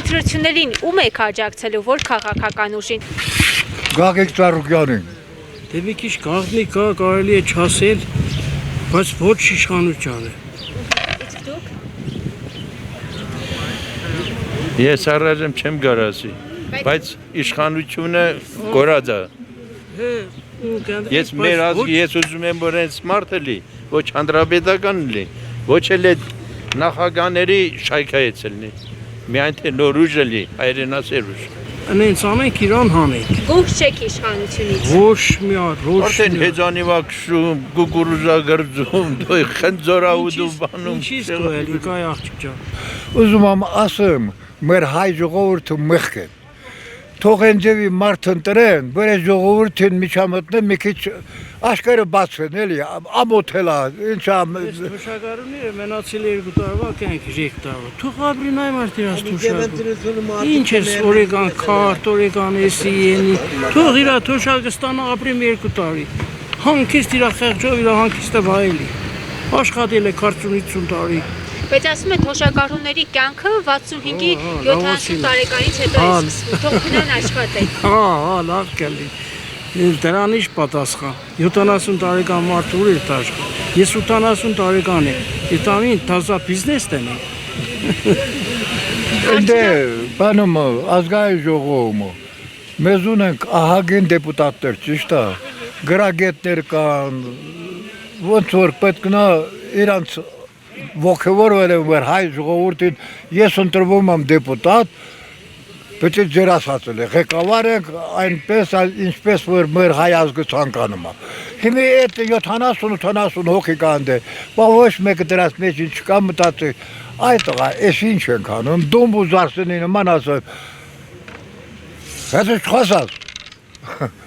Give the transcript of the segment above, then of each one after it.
Ընտրություններին ում եք աջակցելու, որ քաղաքական ուժին։ Գագիկ Ծառուկյանին։ Դե մի քիչ գաղտնի կա, կարելի է չասել, բայց ոչ իշխանությանը։ Իսկ դուք։ Ես առայժմ չեմ գարասի, բայց իշխանությունը կորած է։ Ես մեր ազգի ես ուզում եմ որ այն սմարթը լի, ոչ հանրապետական լի, ոչ էլ նախագաների շայքայից լինի։ Միայն թե նոր ուժը լի, հայրենասեր ուժ։ Անենց ամենք իրան հանենք։ Գուղ չեք իշխանությունից։ Ոչ մի հատ, ոչ Արդեն մի հատ։ հեծանիվա քշում, գուգուրուզա գրձում, դոյ խնձորաուդու բանում։ Ինչի՞ս կոյել, իկայ աղջիկ ջան։ Ուզում եմ ասեմ, մեր հայ ժողովուրդը մեղք է։ Թող են ձևի մարդ ընտրեն, որ այս ժողովուրդին միջամտնեն մի քիչ աշկերը բացվեն, էլի, ամոթելա, ինչա։ Թոշակառուները մնացել 2 տարվա կյանք 3 տարվա։ Թող ապրին այ մարդի հաց թոշակը։ Ինչ ես օրեգան քարտ, օրեգան էսի ենի։ Թող իրա թոշակը ստանա ապրիմ 2 տարի։ Հանքիստ իրա խեղճով իրա հանքիստը վայելի։ Աշխատել է 40-50 տարի։ Բայց ասում են թոշակառուների կյանքը 65-ի 70 տարեկանից հետո է սկսվում։ Թող գնան աշխատեն։ Հա, լավ կլի։ Դրանից պատասխան 70 տարեկան մարդ ուր է տաշկը։ Ես 80 տարեկան եմ։ Դիտամին տազա բիզնես տենի։ Դե, բանում ազգային ժողովումը։ Մեզ ունենք ահագին դեպուտատներ, ճիշտ է։ Գրագետներ կան, ոնց որ պետք նա իրանց ոգևորվել եմ որ հայ ժողովուրդին ես ընտրվում եմ դեպուտատ, բայց ձեր ասածել է, ղեկավար ենք այնպես, ինչպես որ մեր հայ ազգը ցանկանում է։ Հիմա այդ 70-80 հոգի կան դե, բայց ոչ մեկը դրանց մեջ չկա մտածի, այդ տղա, էս ինչ ենք անում, դոմբ ու զարսենի նման ասեմ, հետո չխասած։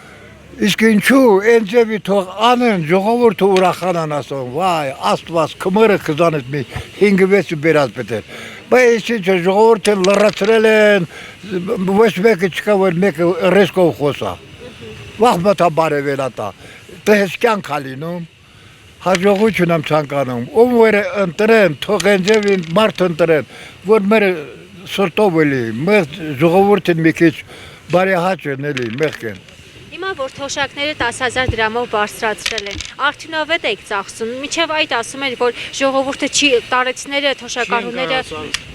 Իսկ ինչու այն ձևի թող անեն ժողովուրդը ուրախանան ասում, վայ, Աստված քմերը քզանից մի 5-6 բերած պետեր։ Բայց ինչ ժողովուրդը լրացրել են, ոչ մեկը չկա որ մեկը ռիսկով խոսա։ Վաղ մտա բարևելա տա։ Դες կյանք ալինում։ Հաջողություն եմ ցանկանում։ Ում որ ընտրեն, թող այն ձևի մարդ ընտրեն, որ մեր սրտով էլի, մեր ժողովուրդին մի քիչ բարեհաճեն էլի, մեղք են։ Հիմա որ թոշակները 10,000 դրամով բարձրացրել են, արդյունավետ եք ծախսում։ Մինչև այդ ասում են, որ ժողովուրդը չի տարեցները, թոշակառուները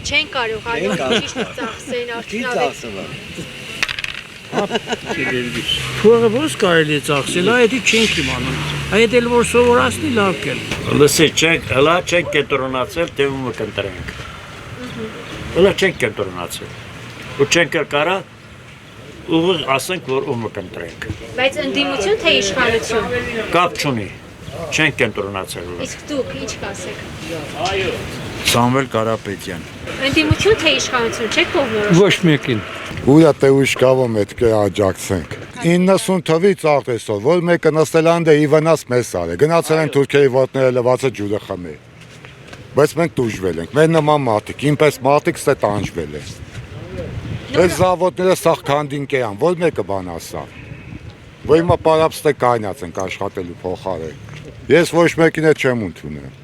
չեն կարող այո ճիշտ ծախսեն արդյունավետ։ Փողը ո՞ս կարելի է ծախսել, այդ չենք իմանում։ Այդ էլ որ սովորացնի լավ կել։ Լսի, հլա չենք կենտրոնացել, թե ումը կընտրենք։ Հլա չենք կենտրոնացել։ Ու չենք կարա ուղղ ասենք որ ումը կընտրենք։ Բայց ընդդիմություն թե իշխանություն։ Կապ չունի։ Չենք կենտրոնացել։ Իսկ դուք ինչ կասեք։ Սամվել Կարապետյան։ Ընդդիմություն թե իշխանություն չեք կողմնորոշում։ Ոչ մեկին։ Ուրա թե ուշկավում պետք է աջակցենք։ 90 թվից արտեսով, որ մեկը նստել անդե իվանաս մեզ արե։ Գնացել են Թուրքիայի ոտները լվացը ջուրը խմի։ Բայց մենք դուժվել ենք։ Մեր նման մարդիկ, ինպես մարդիկ ստե տանջվել են։ Այս զավոտները սաղ քանդինք էան, որ մեկը բան ասա։ Որ հիմա պարապստե կայնած ենք աշխատելու փոխարեն։ Ես ոչ մեկին է չեմ ընդունել։